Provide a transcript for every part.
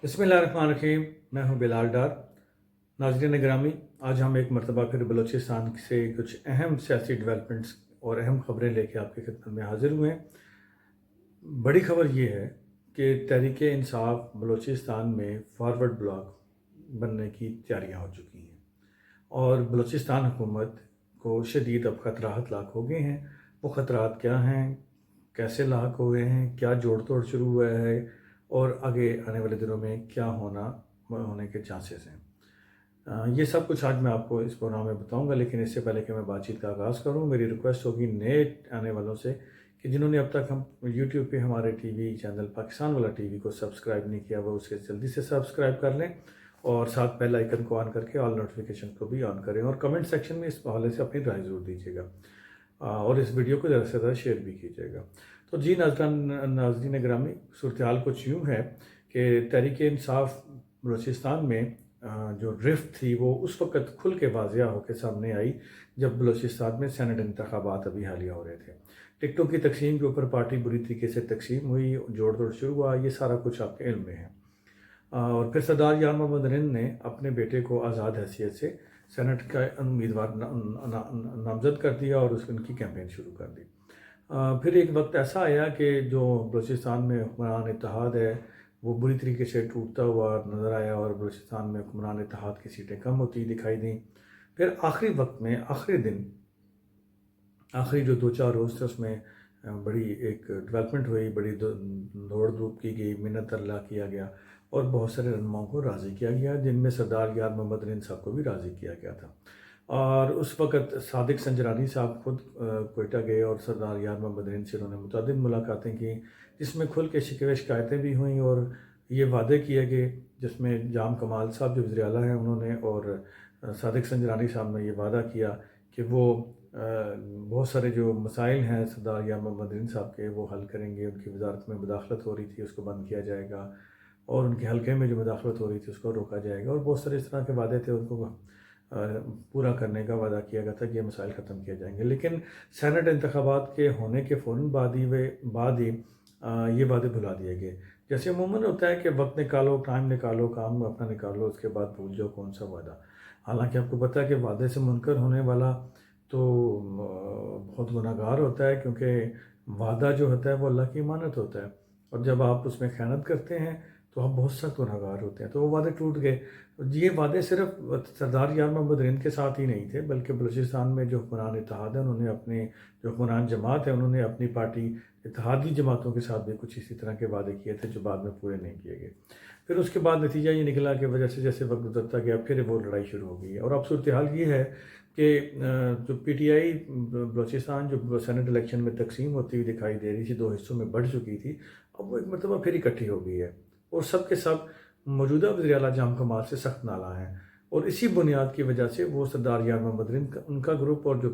बिस्मिल्लाहिर्रहमानिर्रहीम। मैं हूं बिलाल डार। नाज़रीन ग्रामी, आज हम एक मरतबा फिर बलूचिस्तान से कुछ अहम सियासी डेवलपमेंट्स और अहम ख़बरें लेके आपकी खिदमत में हाज़िर हुए हैं। बड़ी ख़बर ये है कि तहरीक इंसाफ बलूचिस्तान में फॉरवर्ड ब्लॉक बनने की तैयारियां हो चुकी हैं और बलूचिस्तान हुकूमत को शदीद अब ख़तरात लाक हो गए हैं। वो ख़तरात क्या हैं, कैसे लाक हुए हैं, क्या जोड़ तोड़ शुरू हुआ है और आगे आने वाले दिनों में क्या होने के चांसेस हैं। ये सब कुछ आज मैं आपको इस प्रोग्राम में बताऊंगा, लेकिन इससे पहले कि मैं बातचीत का आगाज़ करूं, मेरी रिक्वेस्ट होगी नए आने वालों से कि जिन्होंने अब तक हम यूट्यूब पे हमारे टीवी चैनल पाकिस्तान वाला टीवी को सब्सक्राइब नहीं किया, वो उसे जल्दी से सब्सक्राइब कर लें और साथ बेल आइकन को ऑन करके ऑल नोटिफिकेशन को भी ऑन करें और कमेंट सेक्शन में इस हवाले से अपनी राय ज़रूर दीजिएगा और इस वीडियो को ज़्यादा से ज़्यादा शेयर भी कीजिएगा। तो जी नाज़रीन ग्रामी, सूरत हाल कुछ यूँ है कि तहरीक इंसाफ बलूचिस्तान में जो रिफ्ट थी वो उस वक़्त खुल के वाज़िया होकर सामने आई जब बलूचिस्तान में सेनेट इंतखाबात अभी हालिया हो रहे थे। टिकटों की तकसीम के ऊपर पार्टी बुरी तरीके से तकसीम हुई, जोड़ तोड़ शुरू हुआ, ये सारा कुछ आपके इल्म में है। और फिर सरदार यार मोहम्मद रिंद ने अपने बेटे को आज़ाद हैसियत से सेनेट का उम्मीदवार नामजद कर दिया और उनकी कैंपेन शुरू कर दी। फिर एक वक्त ऐसा आया कि जो बलूचिस्तान में हुक्मरान इत्तेहाद है वो बुरी तरीके से टूटता हुआ नज़र आया और बलूचिस्तान में हुक्मरान इत्तेहाद की सीटें कम होती दिखाई दी। फिर आखिरी वक्त में आखिरी दिन आखिरी जो 2-4 रोज़ थे उसमें बड़ी एक डेवलपमेंट हुई, बड़ी दौड़ धूप की गई, मिन्नत अल्लाह किया गया और बहुत सारे रहनुमाओं को राज़ी किया गया, जिनमें सरदार यार मोहम्मद रिंद साहब को भी राज़ी किया गया था। और उस वक़्त सादिक संजरानी साहब खुद कोयटा गए और सरदार यार मोहम्मद रिंद से उन्होंने मुतअद्दिद मुलाकातें की, जिसमें खुल के शिकवे शिकायतें भी हुई और ये वादे किए गए, जिसमें जाम कमाल साहब जो वज़ीर आला हैं उन्होंने और सादिक संजरानी साहब ने ये वादा किया कि वो बहुत सारे जो मसाइल हैं सरदार यार मोहम्मद रिंद साहब के वो हल करेंगे। उनकी वजारत में मुदाखलत हो रही थी उसको बंद किया जाएगा और उनके हल्के में जो मुदाखलत हो रही थी उसको रोका जाएगा और बहुत सारे इस तरह के वादे थे उनको पूरा करने का वादा किया गया था कि ये मसाइल ख़त्म किए जाएंगे। लेकिन सेनेट इंतखाबात के होने के फ़ौरन बाद ही ये वादे भुला दिए गए। जैसे अमूमन होता है कि वक्त निकालो, टाइम निकालो, काम अपना निकालो, उसके बाद भूल जाओ कौन सा वादा। हालांकि आपको पता है कि वादे से मुनकर होने वाला तो बहुत गुनाहगार होता है, क्योंकि वादा जो होता है वो अल्लाह की अमानत होता है और जब आप उसमें खयानत करते हैं तो आप बहुत सख्त गुनाहगार होते हैं। तो वो वादे टूट गए। ये वादे सिर्फ सरदार यार मोहम्मद रिंद के साथ ही नहीं थे, बल्कि बलूचिस्तान में जो हुक्मरान इत्तेहाद है उन्होंने अपने जो हुक्मरान जमात है उन्होंने अपनी पार्टी इत्तेहादी जमातों के साथ भी कुछ इसी तरह के वादे किए थे जो बाद में पूरे नहीं किए गए। फिर उसके बाद नतीजा ये निकला कि वजह से जैसे वक्त गुजरता गया फिर वो लड़ाई शुरू हो गई है। और अब सूरत हाल ये है कि जो PTI बलूचिस्तान जो सेनेट इलेक्शन में तकसीम होती हुई दिखाई दे रही थी, 2 हिस्सों में बढ़ चुकी थी, अब वो एक मरतबा फिर इकट्ठी हो गई है और सब के सब मौजूदा वज़ीर आला जाम कमाल से सख्त नाला हैं और इसी बुनियाद की वजह से वो सरदार यार मोहम्मद रिंद उनका ग्रुप और जो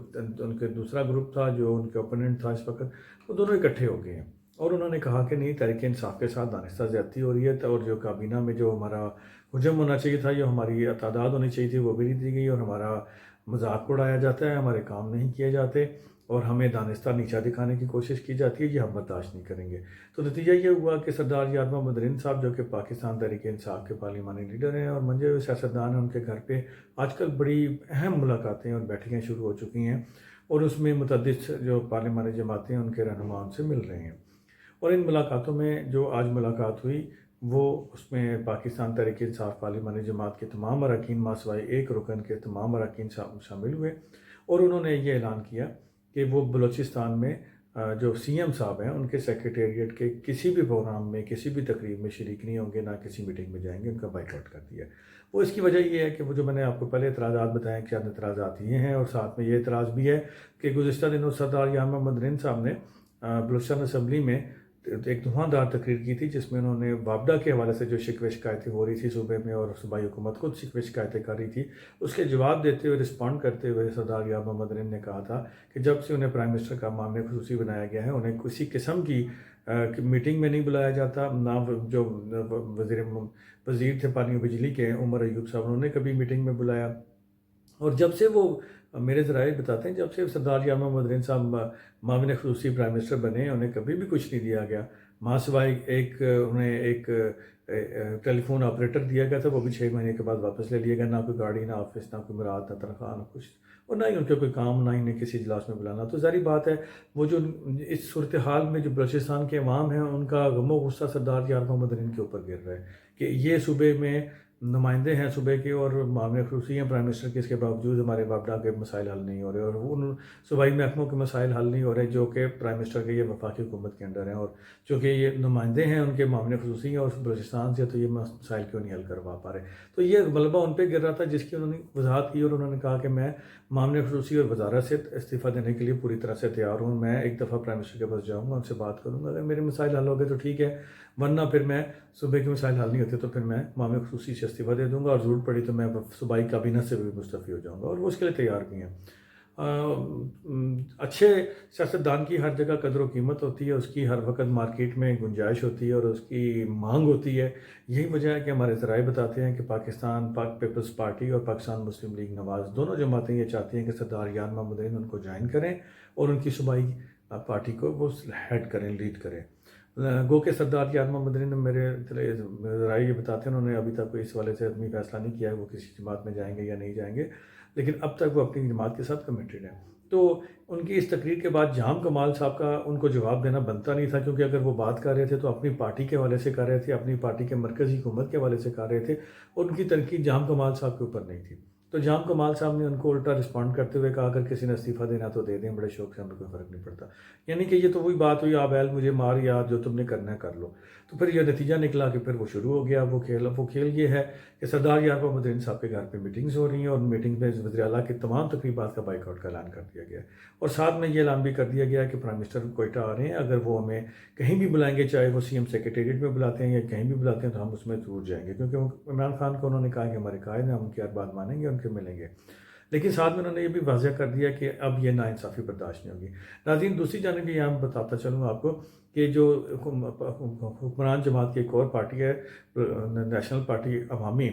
उनके दूसरा ग्रुप था जो उनके ओपोनेंट था इस वक्त, वो दोनों इकट्ठे हो गए हैं और उन्होंने कहा कि नहीं, तहरीक इंसाफ के साथ दानिस्ता ज़्यादती हो रही है और जो काबीना में जो हमारा हुजम होना चाहिए था, जो हमारी तादाद होनी चाहिए थी, वो भी नहीं दी गई और हमारा मजाक उड़ाया जाता है, हमारे काम नहीं किए जाते और हमें दानिस्ता नीचा दिखाने की कोशिश की जाती है, ये हम बर्दाश्त नहीं करेंगे। तो नतीजा ये हुआ कि सरदार यार मोहम्मद रिंद साहब जो कि पाकिस्तान तहरीक इंसाफ के पार्लिमानी लीडर हैं और मंजे हुए सियासतदान हैं, उनके घर पे आजकल बड़ी अहम मुलाकातें और बैठकें शुरू हो चुकी हैं और उसमें मुतअद्दिद जो पार्लिमानी जमातें हैं उनके रहनुमा उनसे मिल रहे हैं। और इन मुलाकातों में जो आज मुलाकात हुई वो उसमें पाकिस्तान तहरीक इंसाफ पार्लिमानी जमात के तमाम अरकान मासवाई एक रुकन के तमाम अरकान शामिल हुए और उन्होंने ये ऐलान किया कि वो बलूचिस्तान में जो CM साहब हैं उनके सेक्रेटेरिएट के किसी भी प्रोग्राम में, किसी भी तकरीब में शरीक नहीं होंगे, ना किसी मीटिंग में जाएंगे, उनका बाइकआउट कर दिया। वो इसकी वजह ये है कि वो जो मैंने आपको पहले एतराज़ात बताए कि एतराज़ात ये हैं और साथ में ये एतराज़ भी है कि गुज़िश्ता दिनों सरदार यार मोहम्मद रिंद साहब ने बलूचिस्तान असम्बली में एक धुआंधार तकरीर की थी, जिसमें उन्होंने वापडा के हवाले से जो शिकवे शिकायतें हो रही थी सूबे में और सूबाई हुकूमत खुद शिकवे शिकायतें कर रही थी, उसके जवाब देते हुए, रिस्पॉन्ड करते हुए सरदार यार मोहम्मद रिंद ने कहा था कि जब से उन्हें प्राइम मिनिस्टर का मामले खुसूसी बनाया गया है उन्हें किसी किस्म की मीटिंग में नहीं बुलाया जाता। ना जो वज़ीर थे पानी और बिजली के उमर अयूब साहब, उन्होंने कभी मीटिंग में बुलाया और जब से वो मेरे ज़राए बताते हैं जब से सरदार यार मोहम्मद रिंद साहब माविन खुसूसी प्राइम मिनिस्टर बने उन्हें कभी भी कुछ नहीं दिया गया। माँ सिवाय एक उन्हें एक टेलीफोन ऑपरेटर दिया गया था, वो भी 6 महीने के बाद वापस ले लिया गया। ना कोई गाड़ी, ना ऑफिस, ना कोई मुराद, ना तनख्वाह, ना कुछ, और ना ही उनके कोई काम, ना ही उन्हें किसी इजलास में बुलाना। तो ज़ाहिर बात है वो जो इस सूरत हाल में जो बलूचिस्तान के अवाम हैं उनका गम गुस्सा सरदार यार मोहम्मद अलीम के ऊपर गिर रहा है कि ये सूबे में नुमाइंदे हैं सूबे के और मामले खसूसी हैं प्राइम मिनिस्टर के, इसके बावजूद हमारे बापडा के मसाइल हल नहीं हो रहे और उन सूबाई महकमों के मसाइल हल नहीं हो रहे जो कि प्राइम मिनिस्टर के ये वफाकी हुकूमत के अंडर हैं। और चूँकि ये नुमाइंदे हैं उनके मामले खसूसी हैं और बलूचिस्तान से, तो ये मसाइल क्यों नहीं हल करवा पा रहे। तो ये मलबा उन पर गिर रहा था जिसकी उन्होंने वजाहत की और उन्होंने कहा कि मैं मामले खसूसी और वजारत से इस्तीफ़ा देने के लिए पूरी तरह से तैयार हूँ। मैं एक दफ़ा प्राइम मिनिस्टर के पास जाऊँगा, उनसे बात करूँगा, अगर मेरे मसाइल हल हो गए तो ठीक है, वरना फिर मैं सूबे के मसाइल हल नहीं होते तो फिर मैं मामले खसूसी से इस्तीफ़ा दे दूँगा और ज़रूरत पड़ी तो मैं सूबाई काबीना से भी मुस्तफ़ी हो जाऊँगा। और वो उसके लिए तैयार भी हैं। अच्छे सियासतदान की हर जगह कदर व कीमत होती है, उसकी हर वक्त मार्केट में गुंजाइश होती है और उसकी मांग होती है। यही वजह है कि हमारे ज़राए बताते हैं कि पाकिस्तान पाक पीपल्स पार्टी और पाकिस्तान मुस्लिम लीग नवाज़ दोनों जमातें ये चाहती हैं कि सरदार यार मोहम्मद अलीम उनको ज्वाइन करें और उनकी सूबाई पार्टी को वो हेड करें, लीड करें। गो के सरदार यार मोहम्मद अलीम ने मेरे ज़राए ये बताते हैं उन्होंने अभी तक कोई इस वाले से अपनी फैसला नहीं किया है वो किसी जमात में जाएंगे या नहीं जाएंगे, लेकिन अब तक वो अपनी जमात के साथ कमिटेड हैं। तो उनकी इस तकरीर के बाद जाम कमाल साहब का उनको जवाब देना बनता नहीं था, क्योंकि अगर वो बात कर रहे थे तो अपनी पार्टी के हवाले से कर रहे थे, अपनी पार्टी के मरकज़ी हुकूमत के हवाले से कर रहे थे और उनकी तनकीद जाम कमाल साहब के ऊपर नहीं थी। तो जाम कमाल साहब ने उनको उल्टा रिस्पॉन्ड करते हुए कहा अगर किसी ने इस्तीफ़ा देना तो दे दें, बड़े शौक से, हमें कोई फ़र्क नहीं पड़ता। यानी कि ये तो वही बात हुई, आप मुझे मार या जो तुमने करना है कर लो। तो फिर ये नतीजा निकला कि फिर वो शुरू हो गया वो खेल ये है कि सरदार यार मोहम्मद अलीम साहब के घर पे मीटिंग्स हो रही हैं और मीटिंग में वज़ीर आला की तमाम तकरीबात का बाइकआउट का ऐलान कर दिया गया और साथ में ये ऐलान भी कर दिया गया कि प्राइम मिनिस्टर कोयटा आ रहे हैं, अगर वो हमें कहीं भी बुलाएंगे, चाहे वो सीएम सेक्रेटेरिएट में बुलाते हैं या कहीं भी बुलाते हैं, तो हम उसमें ज़रूर जाएंगे, क्योंकि इमरान खान को उन्होंने कहा कि हमारे कायद हैं, हम उनकी हर बात मानेंगे, उनके मिलेंगे। लेकिन साथ में उन्होंने ये भी वाज़ह कर दिया कि अब ये नाइंसाफ़ी बर्दाश्त नहीं होगी। नाज़रीन, दूसरी जानिब भी यहाँ बताता चलूँ आपको कि जो हुक्मरान जमात की एक और पार्टी है नेशनल पार्टी अवामी,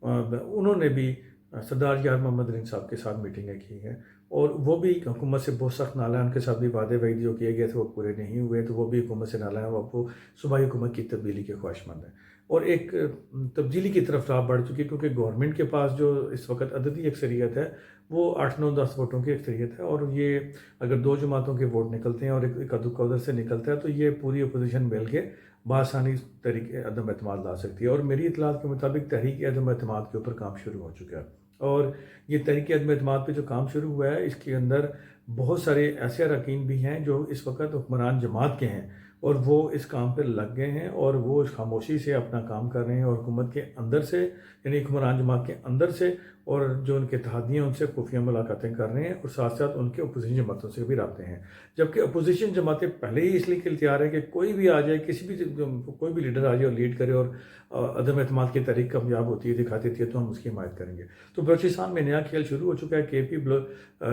उन्होंने भी सरदार यार मोहम्मद अलीम साहब के साथ मीटिंगें की हैं और वो भी हुकूमत से बहुत सख्त नाला है, उनके साथ भी वादे वही जो किए गए थे वो पूरे नहीं हुए, तो वो भी हुकूमत से नाला है, वो सूबाई हुकूमत की तब्दीली के ख्वाहिशमंद है और एक तब्दीली की तरफ राह बढ़ चुकी है, क्योंकि गवर्नमेंट के पास जो इस वक्त अददी अक्सरियत है वो 8, 9, 10 वोटों की अक्सरियत है और ये अगर 2 जमातों के वोट निकलते हैं और एक अदुक्का उधर से निकलता है तो ये पूरी अपोजिशन मिल के बआसानी तहरीक अदम एतमाद ला सकती है। और मेरी इतलात के मुताबिक तहरीक अदम एतमाद के ऊपर काम शुरू हो चुका है और ये तहरीक अदम एतमाद पे जो काम शुरू हुआ है इसके अंदर बहुत सारे ऐसे अरकान भी हैं जो इस वक्त हुक्मरान जमात के हैं और वो इस काम पर लग गए हैं और वो इस खामोशी से अपना काम कर रहे हैं और हुकूमत के अंदर से, यानी हुक्मरान जमात के अंदर से और जो उनके इत्तेहादी हैं उनसे खुफिया मुलाकातें कर रहे हैं और साथ साथ उनके अपोजिशन जमातों से भी रबते हैं। जबकि अपोजिशन जमातें पहले ही इसलिए के लिए तैयार है कि कोई भी आ जाए, कोई भी लीडर आ जाए और लीड करे और अदम एतमाद की तहरीक कामयाब होती है, दिखाती थी, तो हम उसकी हिमायत करेंगे। तो बलूचिस्तान में नया खेल शुरू हो चुका है।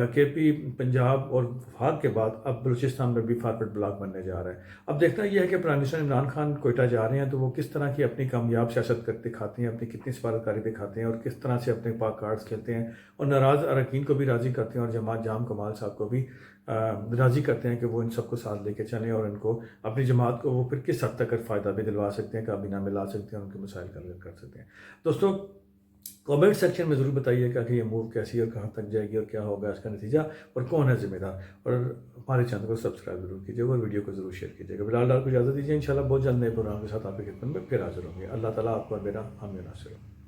केपी पंजाब और वफाक के बाद अब बलूचिस्तान में भी फॉरवर्ड ब्लॉक बनने जा रहा है। अब देखना यह है कि प्राइम मिनिस्टर इमरान खान कोयटा जा रहे हैं तो वो किस तरह की अपनी कामयाब सियासत दिखाते हैं, अपनी कितनी सफारतकारी दिखाते हैं और किस तरह से अपने पाक कार्ड्स खेलते हैं और नाराज़ अरकान को भी राज़ी करते हैं और जमात जाम कमाल साहब को भी राज़ी करते हैं कि वो इन सबको साथ लेके चलें और इनको अपनी जमात को वो फिर किस हद तक फ़ायदा भी दिलवा सकते हैं, काबीना में ला सकते हैं, उनके मसाइल का हल कर सकते हैं। दोस्तों, कमेंट सेक्शन में ज़रूर बताइएगा कि ये मूव कैसी और कहाँ तक जाएगी और क्या होगा इसका नतीजा और कौन है ज़िम्मेदार, और हमारे चैनल को सब्सक्राइब जरूर कीजिएगा और वीडियो को ज़रूर शेयर कीजिएगा। बिलाल डाल को इजाज़त दीजिए, इंशाल्लाह बहुत जल्द नए प्रोग्राम के साथ आपकी खिदमत में फिर हाजिर होंगे। अल्लाह ताला आपको और मेरा हामी नासिर हो।